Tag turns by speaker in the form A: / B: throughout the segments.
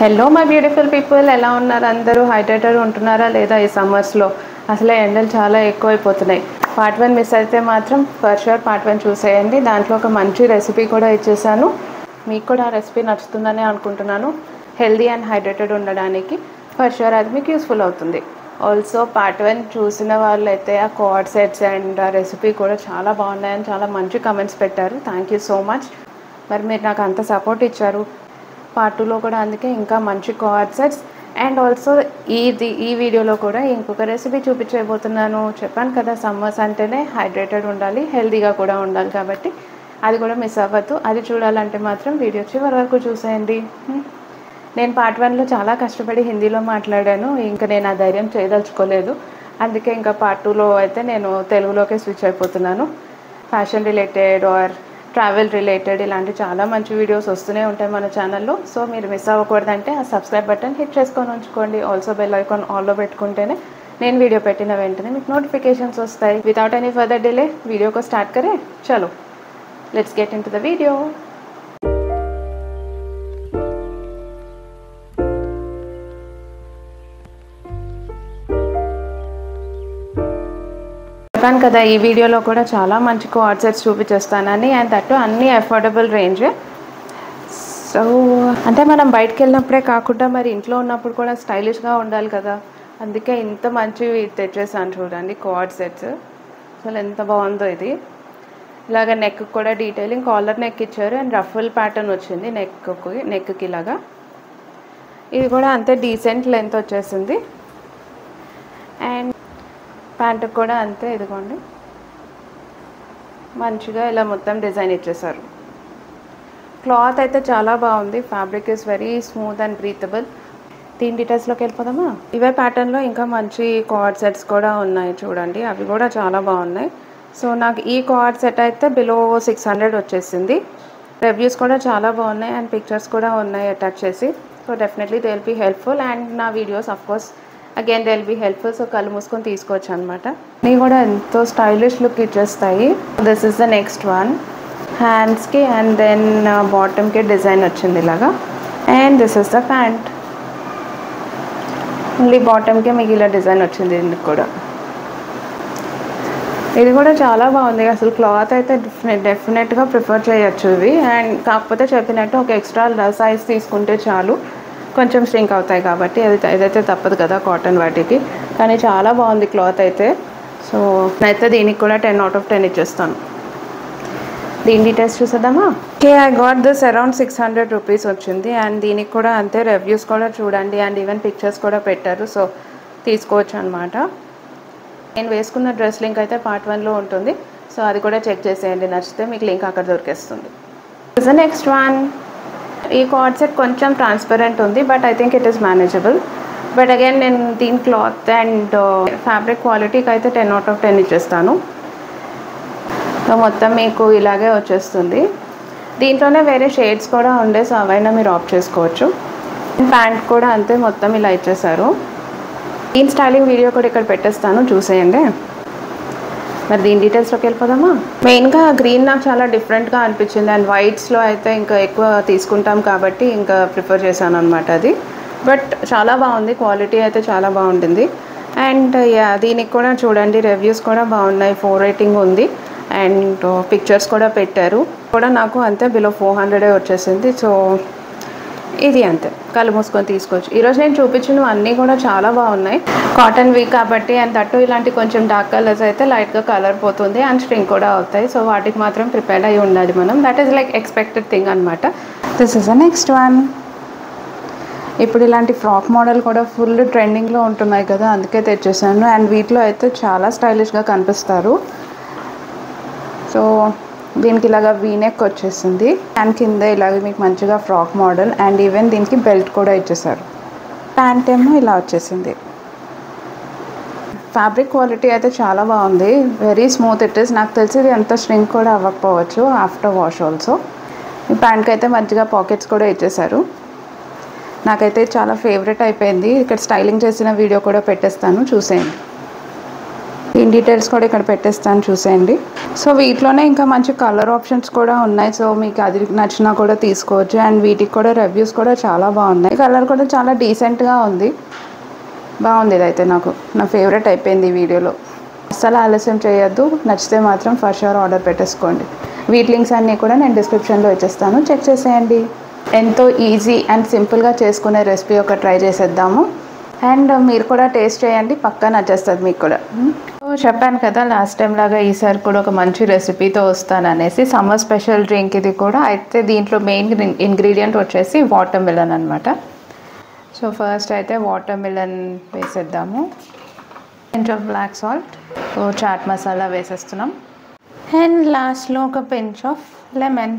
A: Hello my beautiful people, ఎలా ఉన్నారు అందరూ? హైడ్రేటెడ్ ఉంటున్నారా లేదా ఈ సమ్మర్స్లో? అసలే ఎండలు చాలా ఎక్కువైపోతున్నాయి. పార్ట్ 1 మిస్ అయితే మాత్రం ఫర్ షూర్ పార్ట్ 1 చూసేయండి. దాంట్లో ఒక మంచి రెసిపీ కూడా ఇచ్చేసాను. మీకు కూడా ఆ రెసిపీ నచ్చుతుందని అనుకుంటున్నాను. హెల్దీ అండ్ హైడ్రేటెడ్ ఉండడానికి ఫర్ షూర్ అది మీకు యూస్ఫుల్ అవుతుంది. ఆల్సో పార్ట్ 1 చూసిన వాళ్ళైతే ఆ కోఆర్డ్ సెట్స్ అండ్ ఆ రెసిపీ కూడా చాలా బాగున్నాయని చాలా మంచి కమెంట్స్ పెట్టారు. Thank you so much. మరి మీరు నాకు అంత సపోర్ట్ ఇచ్చారు. పార్ట్ 2లో కూడా అందుకే ఇంకా మంచి కోఆర్డ్ సెట్స్ అండ్ ఆల్సో ఈ వీడియోలో కూడా ఇంకొక రెసిపీ చూపించబోతున్నాను. చెప్పాను కదా, సమ్మర్స్ అంటేనే హైడ్రేటెడ్ ఉండాలి, హెల్తీగా కూడా ఉండాలి, కాబట్టి అది కూడా మిస్ అవ్వద్దు. అది చూడాలంటే మాత్రం వీడియో చివరి వరకు చూసేయండి. నేను పార్ట్ 1లో చాలా కష్టపడి హిందీలో మాట్లాడాను. ఇంకా నేను ఆ ధైర్యం చేయదలుచుకోలేదు. అందుకే ఇంకా పార్ట్ 2లో అయితే నేను తెలుగులోకే స్విచ్ అయిపోతున్నాను. Fashion related or travel related ఇలాంటి చాలా మంచి వీడియోస్ వస్తూనే ఉంటాయి మన ఛానల్లో. సో మీరు మిస్ అవ్వకూడదంటే ఆ సబ్స్క్రైబ్ బటన్ హిట్ చేసుకొని ఉంచుకోండి. ఆల్సో బెల్ ఐకాన్ ఆల్లో పెట్టుకుంటేనే నేను వీడియో పెట్టిన వెంటనే మీకు నోటిఫికేషన్స్ వస్తాయి. Without any further delay video को स्टार्ट करें. चलो let's get into the video. చెప్పాను కదా, ఈ వీడియోలో కూడా చాలా మంచి కోఆర్డ్ సెట్స్ చూపించేస్తానని. అండ్ దట్టు అన్నీ అఫోర్డబుల్ రేంజ్. సో అంటే మనం బయటకు వెళ్ళినప్పుడే కాకుండా మరి ఇంట్లో ఉన్నప్పుడు కూడా స్టైలిష్గా ఉండాలి కదా, అందుకే ఇంత మంచివి తెచ్చేసాను. చూడండి కోఆర్డ్ సెట్స్, అసలు ఎంత బాగుందో ఇది. ఇలాగ నెక్ కూడా డీటెయిలింగ్ కాలర్ నెక్ ఇచ్చారు అండ్ రఫుల్ ప్యాటర్న్ వచ్చింది నెక్కి ఇలాగా. ఇది కూడా అంతే డీసెంట్ లెంత్ వచ్చేసింది. అండ్ ప్యాంటుకు కూడా అంతే, ఇదిగోండి మంచిగా ఇలా మొత్తం డిజైన్ ఇచ్చేసారు. క్లాత్ అయితే చాలా బాగుంది. Fabric is very smooth and breathable. దీని డీటెయిల్స్లోకి వెళ్ళిపోదామా? ఇవే ప్యాటర్న్లో ఇంకా మంచి కోఆర్డ్ సెట్స్ కూడా ఉన్నాయి చూడండి, అవి కూడా చాలా బాగున్నాయి. సో నాకు ఈ కోఆర్డ్ సెట్ అయితే బిలో 600 వచ్చేసింది. రివ్యూస్ కూడా చాలా బాగున్నాయి అండ్ పిక్చర్స్ కూడా ఉన్నాయి అటాచ్ చేసి. So definitely they will be helpful. And నా videos of course again they will be helpful. So కళ్ళు మూసుకొని తీసుకోవచ్చు అనమాట. ఇవి కూడా ఎంతో స్టైలిష్ లుక్ ఇచ్చేస్తాయి. This is the next one. హ్యాండ్స్కి అండ్ దెన్ బాటమ్కి డిజైన్ వచ్చింది ఇలాగా. And this is the pant. Only బాటమ్కి మీకు ఇలా డిజైన్ వచ్చింది. ఇందుకు కూడా ఇది కూడా చాలా బాగుంది. అసలు క్లాత్ అయితే డెఫినెట్గా ప్రిఫర్ చేయొచ్చు ఇవి. అండ్ కాకపోతే చెప్పినట్టు ఒక ఎక్స్ట్రా సైజ్ తీసుకుంటే చాలు, కొంచెం స్ట్రింక్ అవుతాయి కాబట్టి ఏదైతే తప్పదు కదా కాటన్ వాటికి. కానీ చాలా బాగుంది క్లాత్ అయితే. సో నేనైతే దీనికి కూడా 10/10 ఇచ్చేస్తాను. దీని డీటెయిల్స్ చూసేద్దామా? Okay, I got this around 600 rupees వచ్చింది. అండ్ దీనికి కూడా అంతే, రివ్యూస్ కూడా చూడండి అండ్ ఈవెన్ పిక్చర్స్ కూడా పెట్టారు. సో తీసుకోవచ్చు అనమాట. నేను వేసుకున్న డ్రెస్ లింక్ అయితే పార్ట్ 1లో ఉంటుంది. సో అది కూడా చెక్ చేసేయండి, నచ్చితే మీకు లింక్ అక్కడ దొరికేస్తుంది. This the next one. ఈ కోఆర్డ్ సెట్ కొంచెం ట్రాన్స్పరెంట్ ఉంది, but I think it is manageable. But again నేను దీని క్లాత్ అండ్ ఫ్యాబ్రిక్ క్వాలిటీకి అయితే 10/10 ఇచ్చేస్తాను. సో మొత్తం మీకు ఇలాగే వచ్చేస్తుంది. దీంట్లోనే వేరే షేడ్స్ కూడా ఉండే, సో అవైనా మీరు ఆప్ట్ చేసుకోవచ్చు. ప్యాంట్ కూడా అంతే, మొత్తం ఇలా ఇచ్చేసారు. దీని స్టైలింగ్ వీడియో కూడా ఇక్కడ పెట్టేస్తాను, చూసేయండి. మరి దీని డీటెయిల్స్లోకి వెళ్ళిపోదామా? మెయిన్గా గ్రీన్ నాకు చాలా డిఫరెంట్గా అనిపించింది. అండ్ వైట్స్లో అయితే ఇంకా ఎక్కువ తీసుకుంటాం కాబట్టి ఇంకా ప్రిఫర్ చేశాను అనమాట అది. బట్ చాలా బాగుంది, క్వాలిటీ అయితే చాలా బాగుంటుంది. అండ్ దీనికి కూడా చూడండి, రివ్యూస్ కూడా బాగున్నాయి, 4 రేటింగ్ ఉంది. అండ్ పిక్చర్స్ కూడా పెట్టారు. కూడా నాకు అంతే బిలో 400 వచ్చేసింది. సో ఇది అంతే, కళ్ళు మూసుకొని తీసుకోవచ్చు. ఈరోజు నేను చూపించినవి అన్నీ కూడా చాలా బాగున్నాయి. కాటన్ వీక్ కాబట్టి అండ్ దట్టు ఇలాంటి కొంచెం డార్క్ కలర్స్ అయితే లైట్గా కలర్ పోతుంది అండ్ స్ట్రింక్ కూడా అవుతాయి. సో వాటికి మాత్రం ప్రిపేర్ అయ్యి ఉండాలి మనం. That is like expected thing అనమాట. This is the next one. ఇప్పుడు ఇలాంటి ఫ్రాక్ మోడల్ కూడా ఫుల్ ట్రెండింగ్లో ఉంటున్నాయి కదా, అందుకే తెచ్చేసాను. అండ్ వీటిలో అయితే చాలా స్టైలిష్గా కనిపిస్తారు. సో దీనికి ఇలాగ వీనెక్ వచ్చేసింది అండ్ కింద ఇలాగ మీకు మంచిగా ఫ్రాక్ మోడల్ అండ్ ఈవెన్ దీనికి బెల్ట్ కూడా ఇచ్చేసారు. ప్యాంట్ ఏమో ఇలా వచ్చేసింది. ఫ్యాబ్రిక్ క్వాలిటీ అయితే చాలా బాగుంది, వెరీ స్మూత్ ఇట్ ఈస్. నాకు తెలిసి ఇది ఎంత స్ట్రింక్ కూడా అవ్వకపోవచ్చు ఆఫ్టర్ వాష్ ఆల్సో. ఈ ప్యాంట్కి అయితే మంచిగా పాకెట్స్ కూడా ఇచ్చేసారు. నాకైతే చాలా ఫేవరెట్ అయిపోయింది. ఇక్కడ స్టైలింగ్ చేసిన వీడియో కూడా పెట్టేస్తాను, చూసేయండి. దీని లింక్ డీటెయిల్స్ కూడా ఇక్కడ పెట్టేస్తాను చూసేయండి. సో వీటిలోనే ఇంకా మంచి కలర్ ఆప్షన్స్ కూడా ఉన్నాయి. సో మీకు అది నచ్చినా కూడా తీసుకోవచ్చు. అండ్ వీటికి కూడా రివ్యూస్ కూడా చాలా బాగున్నాయి. కలర్ కూడా చాలా డీసెంట్గా ఉంది. బాగుంది. ఇదైతే నాకు నా ఫేవరెట్ అయిపోయింది ఈ వీడియోలో. అస్సలు ఆలస్యం చేయొద్దు. నచ్చితే మాత్రం ఫర్ షూర్ ఆర్డర్ పెట్టేసుకోండి. వీటి లింక్స్ అన్నీ కూడా నేను డిస్క్రిప్షన్లో ఇచ్చేస్తాను, చెక్ చేసేయండి. ఎంతో ఈజీ అండ్ సింపుల్గా చేసుకునే రెసిపీ ఒక ట్రై చేసేద్దాము. అండ్ మీరు కూడా టేస్ట్ చేయండి, పక్కా నచ్చేస్తుంది మీకు కూడా. చెప్పాను కదా లాస్ట్ టైం లాగా ఈసారి కూడా ఒక మంచి రెసిపీతో వస్తాననేసి. సమ్మర్ స్పెషల్ డ్రింక్ ఇది కూడా. అయితే దీంట్లో మెయిన్ ఇంగ్రీడియంట్ వచ్చేసి వాటర్ మిలన్ అనమాట. సో ఫస్ట్ అయితే వాటర్ మిలన్ వేసేద్దాము. Pinch of black salt, chaat masala వేసేస్తున్నాం. అండ్ లాస్ట్లో ఒక పించ్ ఆఫ్ లెమన్.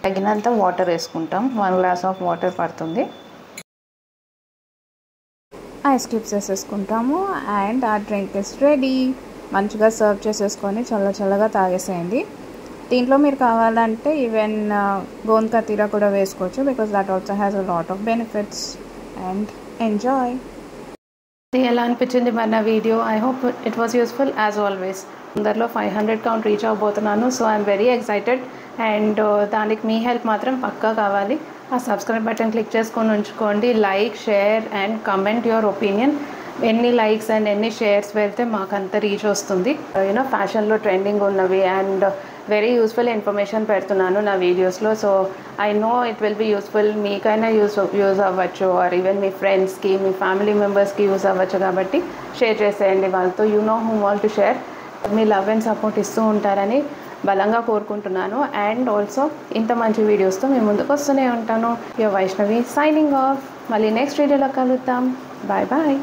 A: తగినంత వాటర్ వేసుకుంటాం. 1 గ్లాస్ ఆఫ్ వాటర్ పడుతుంది. ఐస్ క్యూబ్స్ వేసేసుకుంటాము. అండ్ ఆ డ్రింక్ ఇస్ రెడీ. మంచిగా సర్వ్ చేసేసుకొని చల్లగా తాగేసేయండి. దీంట్లో మీరు కావాలంటే ఈవెన్ గోంద్ కతీరా కూడా వేసుకోవచ్చు, because that also has a lot of benefits. And enjoy. ఎలా అనిపించింది మన video? I hope it was useful as always. అందరిలో 500 కౌంట్ రీచ్ అవబోతున్నాను. So I'm very excited. And దానికి మీ హెల్ప్ మాత్రం పక్కా కావాలి. ఆ సబ్స్క్రైబ్ బటన్ క్లిక్ చేసుకొని ఉంచుకోండి. Like, share and comment your opinion. ఎన్ని లైక్స్ అండ్ ఎన్ని షేర్స్ వెళ్తే మాకు అంత రీచ్ వస్తుంది. యూనో ఫ్యాషన్లో ట్రెండింగ్ ఉన్నవి అండ్ వెరీ యూస్ఫుల్ ఇన్ఫర్మేషన్ పెడుతున్నాను నా వీడియోస్లో. So I know it will be useful. మీకైనా యూజ్ అవ్వచ్చు, ఆర్ ఈవెన్ మీ ఫ్రెండ్స్కి, మీ ఫ్యామిలీ మెంబర్స్కి యూజ్ అవ్వచ్చు. కాబట్టి షేర్ చేసేయండి వాళ్ళతో. You know whom want to share. Me love and support ఇస్తూ ఉంటారని బలంగా కోరుకుంటున్నాను. అండ్ ఆల్సో ఇంత మంచి వీడియోస్తో మేము ముందుకు వస్తూనే ఉంటాను. Your Vaishnavi signing off. మళ్ళీ నెక్స్ట్ వీడియోలో కలుద్దాం. Bye bye.